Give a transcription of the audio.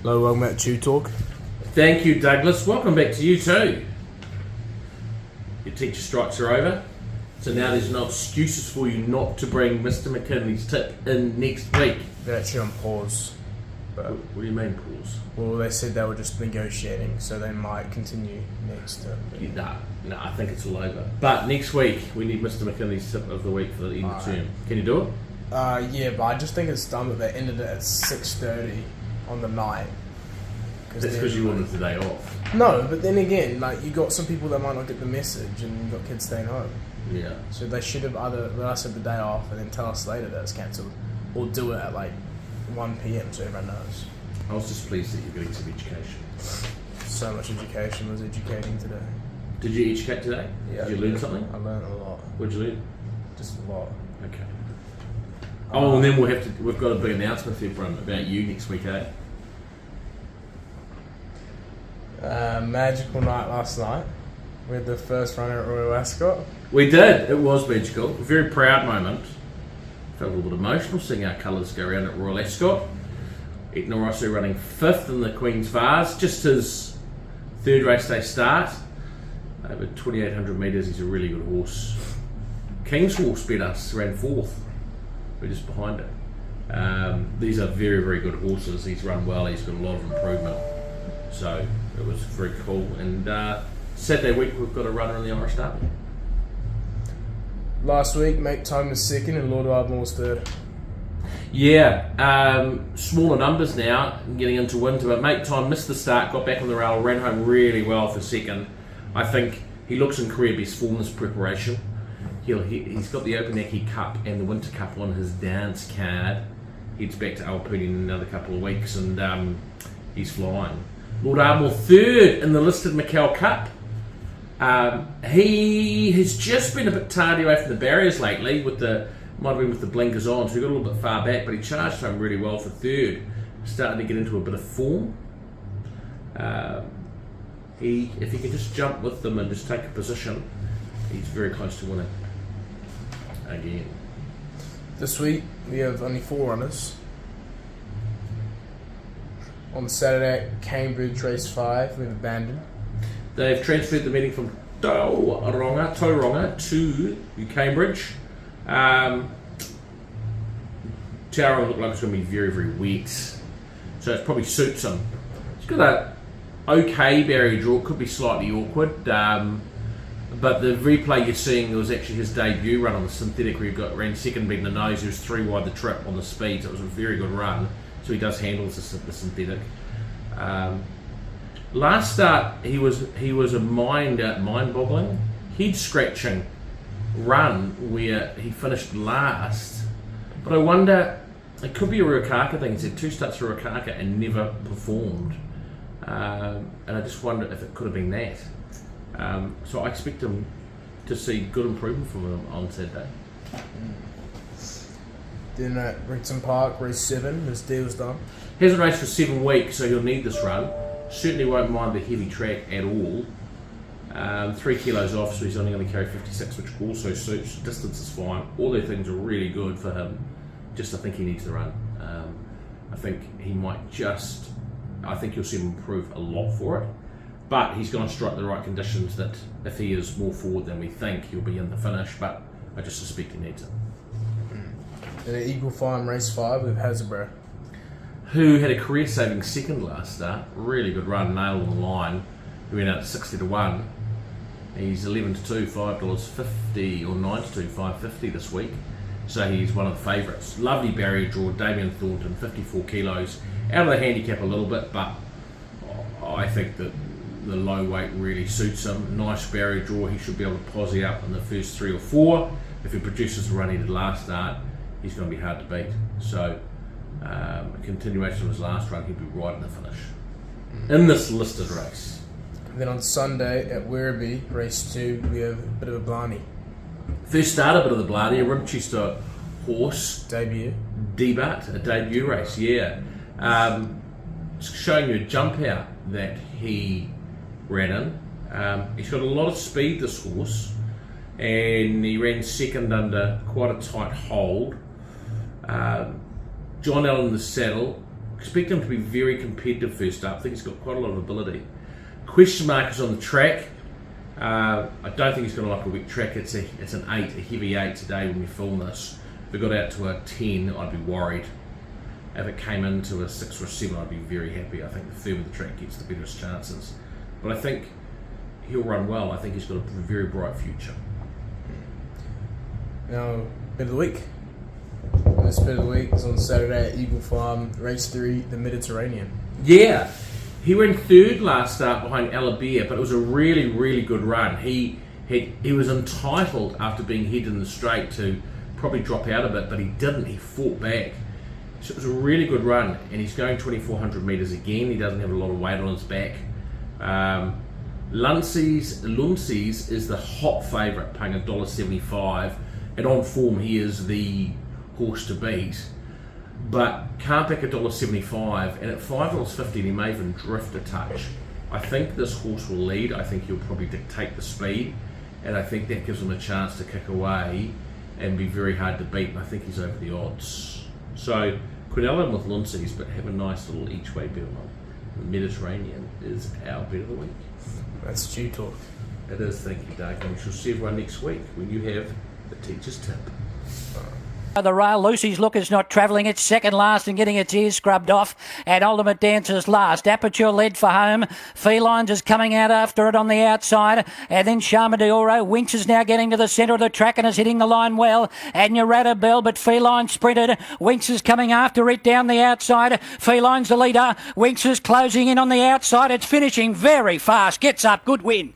Hello, welcome back to TubeTalk. Thank you, Douglas. Welcome back to you too. Your teacher strikes are over, so now there's no excuses for you not to bring Mr. McKinley's tip in next week. They're actually on pause. But, What do you mean, pause? well, they said they were just negotiating, so they might continue next term. No, I think it's all over. But next week, we need Mr. McKinley's tip of the week for the end of term. Can you do it? Yeah, but I just think it's dumb that they ended it at 6:30 on the night. That's because you wanted the day off. No, but then again, like, you got some people that might not get the message, and you got kids staying home. Yeah. So they should have either let us have the day off and then tell us later that it's cancelled, or do it at like 1 p.m. so everyone knows. I was just pleased that you're getting some education. So much education was educating today. Did you educate today? Yeah. Did you learn something? I learned a lot. What did you learn? Just a lot. Okay. Oh, and then we've got a big announcement for everyone about you next week, eh? Magical night last night. We had the first runner at Royal Ascot. We did. It was magical. A very proud moment. Felt a little bit emotional seeing our colours go around at Royal Ascot. Etna Rosso running 5th in the Queen's Vase, just his 3rd race day start. Over 2,800 metres, he's a really good horse. King's Horse beat us, ran 4th. We're just behind it. These are very, very good horses. He's run well, he's got a lot of improvement. So it was very cool. And Saturday week we've got a runner in the Irish Derby. Last week, Make Time was 2nd and Lord Ardmore was 3rd. Yeah, smaller numbers now, getting into winter, but Make Time missed the start, got back on the rail, ran home really well for 2nd. I think he looks in career best form this preparation. He's got the Opunaki Cup and the Winter Cup on his dance card. Heads back to Alpini in another couple of weeks and he's flying. Lord Ardmore 3rd in the listed Macau Cup. He has just been a bit tardy away from the barriers lately, might have been with the blinkers on, so he got a little bit far back, but he charged home really well for 3rd. Starting to get into a bit of form. If he can just jump with them and just take a position, he's very close to winning. Again. This week, we have only 4 runners. On Saturday, Cambridge Race 5, we've abandoned. They've transferred the meeting from Tauranga to Cambridge. Tauranga looked like it's going to be very, very wet, so it probably suits him. He's got a okay barrier draw, could be slightly awkward, but the replay you're seeing was actually his debut run on the synthetic where he ran 2nd beating the nose. He was 3 wide the trip on the speed, so it was a very good run. So he does handle the synthetic. Last start he was a mind-boggling, head-scratching run where he finished last. But I wonder, it could be a Ruakaka thing. He said 2 starts for Ruakaka and never performed. And I just wonder if it could have been that. So I expect him to see good improvement from him on Saturday. Then at Renton Park, race 7, his deal's done. Hasn't raced for 7 weeks, so he'll need this run. Certainly won't mind the heavy track at all. 3 kilos off, so he's only going to carry 56, which also suits. Distance is fine. All those things are really good for him. Just I think he needs the run. I think you'll see him improve a lot for it. But he's going to strike the right conditions that if he is more forward than we think, he'll be in the finish, but I just suspect he needs it. Then at Eagle Farm, race 5, with Hasbro. Who had a career-saving 2nd last start. Really good run, nailed on the line. He went out at 60 to 1. He's 11 to 2, $5.50, or 9 to 2, $5.50 this week. So he's one of the favourites. Lovely barrier draw, Damien Thornton, 54 kilos. Out of the handicap a little bit, but I think that the low weight really suits him. Nice barrier draw, he should be able to posse up in the first 3 or 4. If he produces the run he did last start, he's going to be hard to beat. So a continuation of his last run, he'll be right in the finish in this listed race. And then on Sunday at Werribee, race 2, we have a bit of a Blarney. First start, a bit of the Blarney, a Winchester horse. Debut. A debut race, yeah. Showing you a jump out that he ran in. He's got a lot of speed, this horse, and he ran 2nd under quite a tight hold. John Allen in the saddle, expect him to be very competitive first up. I think he's got quite a lot of ability. Question mark is on the track. I don't think he's going to like a wet track. It's an 8, a heavy 8 today when we film this. If it got out to a 10, I'd be worried. If it came into a 6 or a 7, I'd be very happy. I think the firmer the track gets, the better his chances. But I think he'll run well. I think he's got a very bright future. Now, bit of the week. This bit of the week is on Saturday at Eagle Farm, race 3, the Mediterranean. Yeah, he ran third last start behind Alabia, but it was a really, really good run. He was entitled after being head in the straight to probably drop out a bit, but he didn't. He fought back. So it was a really good run, and he's going 2,400 metres again. He doesn't have a lot of weight on his back. Luncy's is the hot favourite, paying $1.75, and on form he is the horse to beat. But can't back $1.75, and at $5.50 he may even drift a touch. I think this horse will lead. I think he'll probably dictate the speed, and I think that gives him a chance to kick away and be very hard to beat, and I think he's over the odds. So Quinella with Luncy's, but have a nice little each way bet on. The Mediterranean is our bet of the week. That's TubeTalk. It is, thank you, Doug, and we shall see everyone next week when you have the teacher's tip. The rail, Lucy's Look is not travelling. It's second last and getting its ears scrubbed off. And Ultimate Dancer's last. Aperture led for home. Felines is coming out after it on the outside. And then Sharma de Oro. Winks is now getting to the centre of the track and is hitting the line well. And Urata Bell, but Feline sprinted. Winks is coming after it down the outside. Feline's the leader. Winks is closing in on the outside. It's finishing very fast. Gets up. Good win.